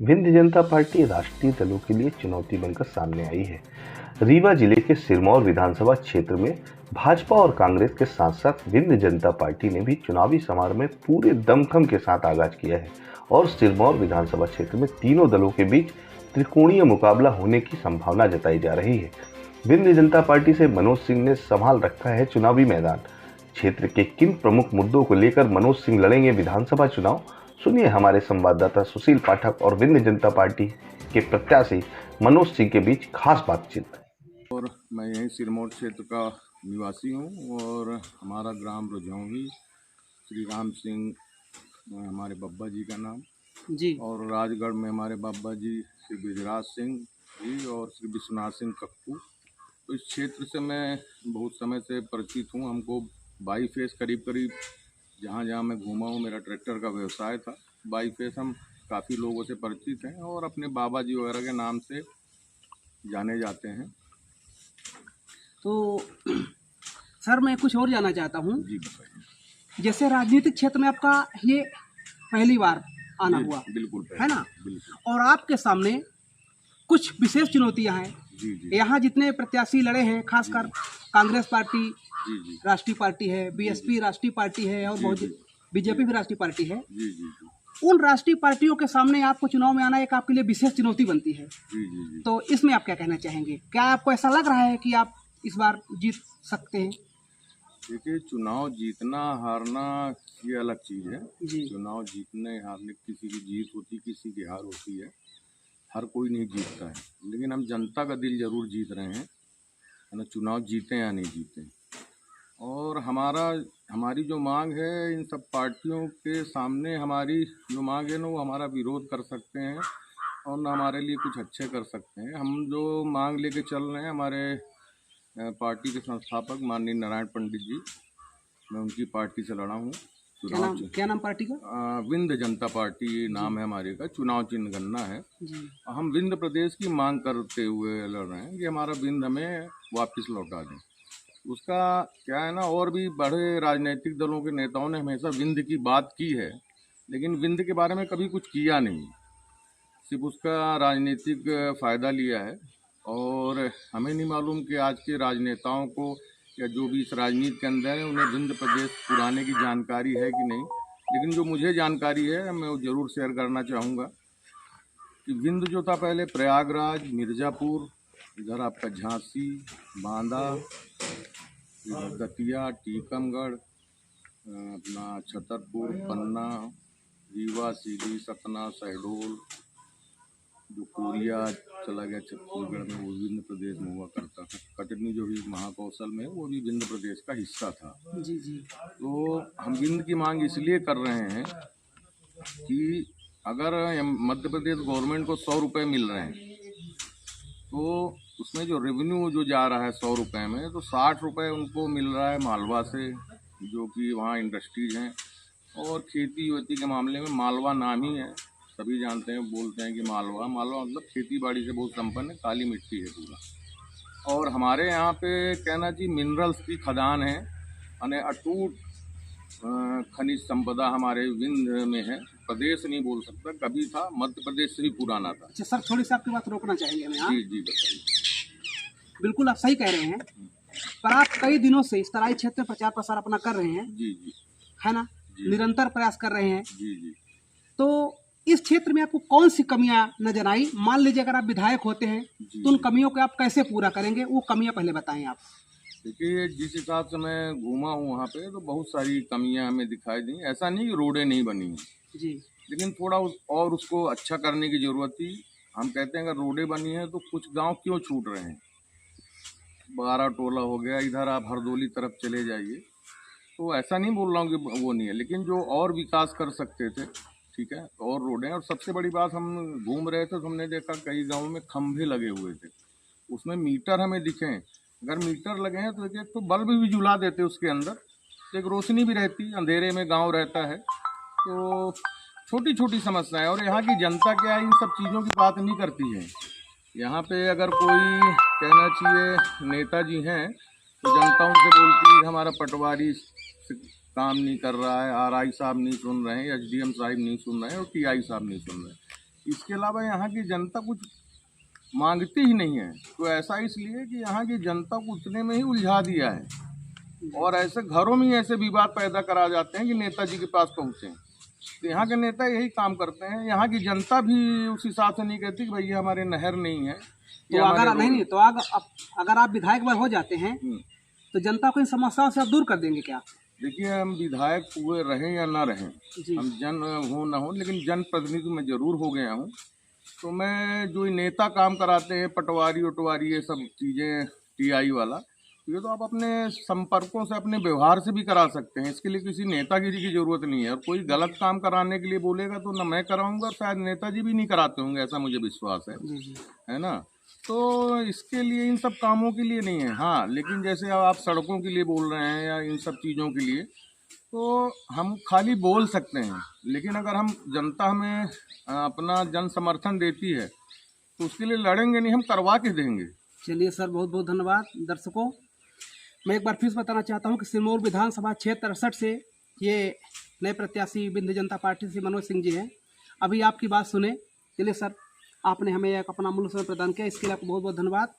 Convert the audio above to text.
विंध्य जनता party राष्ट्रीय दलों के लिए चुनौती बनकर सामने आई है। रीवा जिले के सिरमौर विधानसभा क्षेत्र में भाजपा और कांग्रेस के साथ साथ विंध्य जनता पार्टी ने भी चुनावी समारोह में पूरे दमखम के साथ आगाज किया है और सिरमौर विधानसभा क्षेत्र में तीनों दलों के बीच त्रिकोणीय मुकाबला होने की संभावना जताई जा रही है। विंध्य जनता पार्टी से मनोज सिंह ने संभाल रखा है चुनावी मैदान। क्षेत्र के किन प्रमुख मुद्दों को लेकर मनोज सिंह लड़ेंगे विधानसभा चुनाव, सुनिए हमारे संवाददाता सुशील पाठक और विंध्य जनता पार्टी के प्रत्याशी मनोज सिंह के बीच खास बातचीत। और मैं यहीं सिरमौर क्षेत्र का निवासी हूँ और हमारा ग्राम रुझौही, श्री राम सिंह हमारे बब्बा जी का नाम जी, और राजगढ़ में हमारे बाबा जी श्री बिजराज सिंह जी और श्री विश्वनाथ सिंह कक्कू। तो इस क्षेत्र से मैं बहुत समय से परिचित हूँ। हमको बाई फेस करीब जहाँ जहाँ मैं घूमा हूँ, मेरा ट्रैक्टर का व्यवसाय था। बाई फेस हम काफ़ी लोगों से परिचित हैं और अपने बाबा जी वगैरह के नाम से जाने जाते हैं। तो सर मैं कुछ और जानना चाहता हूँ। जी बताइए। जैसे राजनीतिक क्षेत्र में आपका ये पहली बार आना हुआ, बिल्कुल है ना? बिल्कुल। और आपके सामने कुछ विशेष चुनौतियाँ हैं। जी जी यहाँ जितने प्रत्याशी लड़े हैं, खासकर कांग्रेस पार्टी जी जी राष्ट्रीय पार्टी है, बीएसपी राष्ट्रीय पार्टी है और बहुत बीजेपी भी राष्ट्रीय पार्टी है। जी जी जी उन राष्ट्रीय पार्टियों के सामने आपको चुनाव में आना एक आपके लिए विशेष चुनौती बनती है। जी जी जी। तो इसमें आप क्या कहना चाहेंगे? क्या आपको ऐसा लग रहा है कि आप इस बार जीत सकते हैं? देखिए, चुनाव जीतना हारना ये अलग चीज़ है। जी, चुनाव जीतने हारने, किसी की जीत होती, किसी की हार होती है। हर कोई नहीं जीतता है, लेकिन हम जनता का दिल जरूर जीत रहे हैं, है ना। चुनाव जीते या नहीं जीते, और हमारी जो मांग है, इन सब पार्टियों के सामने हमारी जो मांग है ना, वो हमारा विरोध कर सकते हैं और ना हमारे लिए कुछ अच्छे कर सकते हैं। हम जो मांग लेके चल रहे हैं, हमारे पार्टी के संस्थापक माननीय नारायण पंडित जी, मैं उनकी पार्टी से लड़ा हूँ चुनाव। क्या नाम पार्टी का? विंध्य जनता पार्टी नाम है हमारे का। चुनाव चिन्ह गन्ना है। जी, हम विंध्य प्रदेश की मांग करते हुए लड़ रहे हैं कि हमारा विंध्य हमें वापस लौटा दें। उसका क्या है ना, और भी बड़े राजनीतिक दलों के नेताओं ने हमेशा विंध्य की बात की है, लेकिन विंध्य के बारे में कभी कुछ किया नहीं, सिर्फ उसका राजनीतिक फ़ायदा लिया है। और हमें नहीं मालूम कि आज के राजनेताओं को या जो भी इस राजनीति के अंदर है, उन्हें विंध्य प्रदेश पुराने की जानकारी है कि नहीं। लेकिन जो मुझे जानकारी है, मैं वो ज़रूर शेयर करना चाहूँगा कि विंध्य जो था पहले प्रयागराज, मिर्ज़ापुर, इधर आपका झांसी, बांदा, दतिया, टीकमगढ़, अपना छतरपुर, पन्ना, रीवा, सीधी, सतना, शहडोल, जो कोरिया चला गया छत्तीसगढ़ में, वो विंध्य प्रदेश में हुआ करता था। कटनी जो भी महाकौशल में, वो भी विंध्य प्रदेश का हिस्सा था। जी, जी, तो हम विंध्य की मांग इसलिए कर रहे हैं कि अगर मध्य प्रदेश गवर्नमेंट को 100 रुपये मिल रहे हैं, तो उसमें जो रेवेन्यू जो जा रहा है 100 रुपये में, तो 60 रुपये उनको मिल रहा है मालवा से, जो कि वहाँ इंडस्ट्रीज हैं। और खेती वेती के मामले में मालवा नाम ही है, सभी जानते हैं, बोलते हैं कि मालवा मतलब खेती बाड़ी से बहुत संपन्न है, काली मिट्टी है पूरा। और हमारे यहाँ पे कहना चाहिए मिनरल्स की खदान है, यानी अटूट खनिज संपदा हमारे विंध्य में है। प्रदेश नहीं बोल सकता, कभी था, मध्य प्रदेश से भी पुराना था। अच्छा सर, थोड़ी सी आपकी बात रोकना चाहेंगे मैं। जी जी बताइए। बिल्कुल आप सही कह रहे हैं, पर आप कई दिनों से इस तराई क्षेत्र में प्रचार प्रसार अपना कर रहे हैं, जी जी है ना? जी निरंतर प्रयास कर रहे हैं। जी जी। तो इस क्षेत्र में आपको कौन सी कमियां नजर आई? मान लीजिए अगर आप विधायक होते हैं तो उन कमियों को आप कैसे पूरा करेंगे? वो कमियां पहले बताएं आप। देखिए, जिस हिसाब से मैं घूमा हूँ वहाँ पे, तो बहुत सारी कमियां हमें दिखाई दी। ऐसा नहीं कि रोडें नहीं बनी हैं, जी, लेकिन थोड़ा उसको अच्छा करने की ज़रूरत थी। हम कहते हैं अगर रोडें बनी हैं तो कुछ गांव क्यों छूट रहे हैं। 12 टोला हो गया, इधर आप हरदोली तरफ चले जाइए, तो ऐसा नहीं बोल रहा हूँ कि वो नहीं है, लेकिन जो और विकास कर सकते थे, ठीक है, और रोडें। और सबसे बड़ी बात, हम घूम रहे थे तो हमने देखा कई गाँवों में खंभे लगे हुए थे, उसमें मीटर हमें दिखे। अगर मीटर लगे हैं तो देखिए, तो बल्ब भी जुला देते उसके अंदर, तो एक रोशनी भी रहती, अंधेरे में गांव रहता है। तो छोटी छोटी समस्याएं, और यहाँ की जनता क्या है, इन सब चीज़ों की बात नहीं करती है। यहाँ पे अगर कोई कहना चाहिए नेताजी हैं, तो जनता उनसे बोलती है हमारा पटवारी काम नहीं कर रहा है, आरआई साहब नहीं सुन रहे हैं, एसडीएम साहब नहीं सुन रहे हैं और टीआई साहब नहीं सुन रहे हैं। इसके अलावा यहाँ की जनता कुछ मांगती ही नहीं है। तो ऐसा इसलिए कि यहाँ की जनता को उतने में ही उलझा दिया है और ऐसे घरों में ही ऐसे विवाद पैदा करा जाते हैं कि नेताजी के पास पहुँचे। तो यहाँ के नेता यही काम करते हैं। यहाँ की जनता भी उस हिसाब से नहीं कहती कि भैया हमारे नहर नहीं है। तो अगर नहीं तो अगर आप विधायक हो जाते हैं तो जनता को इन समस्याओं से आप दूर कर देंगे क्या? देखिए, हम विधायक हुए रहें या ना रहें, हम जन हो ना हो, लेकिन जनप्रतिनिधि मैं जरूर हो गया हूँ। तो मैं जो नेता काम कराते हैं, पटवारी उटवारी ये सब चीज़ें, टीआई वाला, ये तो आप अपने संपर्कों से, अपने व्यवहार से भी करा सकते हैं। इसके लिए किसी नेतागिरी की जरूरत नहीं है। और कोई गलत काम कराने के लिए बोलेगा तो ना मैं कराऊंगा, शायद नेताजी भी नहीं कराते होंगे, ऐसा मुझे विश्वास है ना। तो इसके लिए, इन सब कामों के लिए नहीं है। हाँ, लेकिन जैसे आप सड़कों के लिए बोल रहे हैं या इन सब चीज़ों के लिए, तो हम खाली बोल सकते हैं, लेकिन अगर हम जनता हमें अपना जन समर्थन देती है तो उसके लिए लड़ेंगे नहीं, हम करवा के देंगे। चलिए सर, बहुत बहुत धन्यवाद। दर्शकों, मैं एक बार फिर बताना चाहता हूं कि सिरमौर विधानसभा क्षेत्र 68 से ये नए प्रत्याशी विंध्य जनता पार्टी से मनोज सिंह जी हैं। अभी आपकी बात सुने। चलिए सर, आपने हमें एक अपना मूल्य समय प्रदान किया, इसके लिए आपको बहुत बहुत धन्यवाद।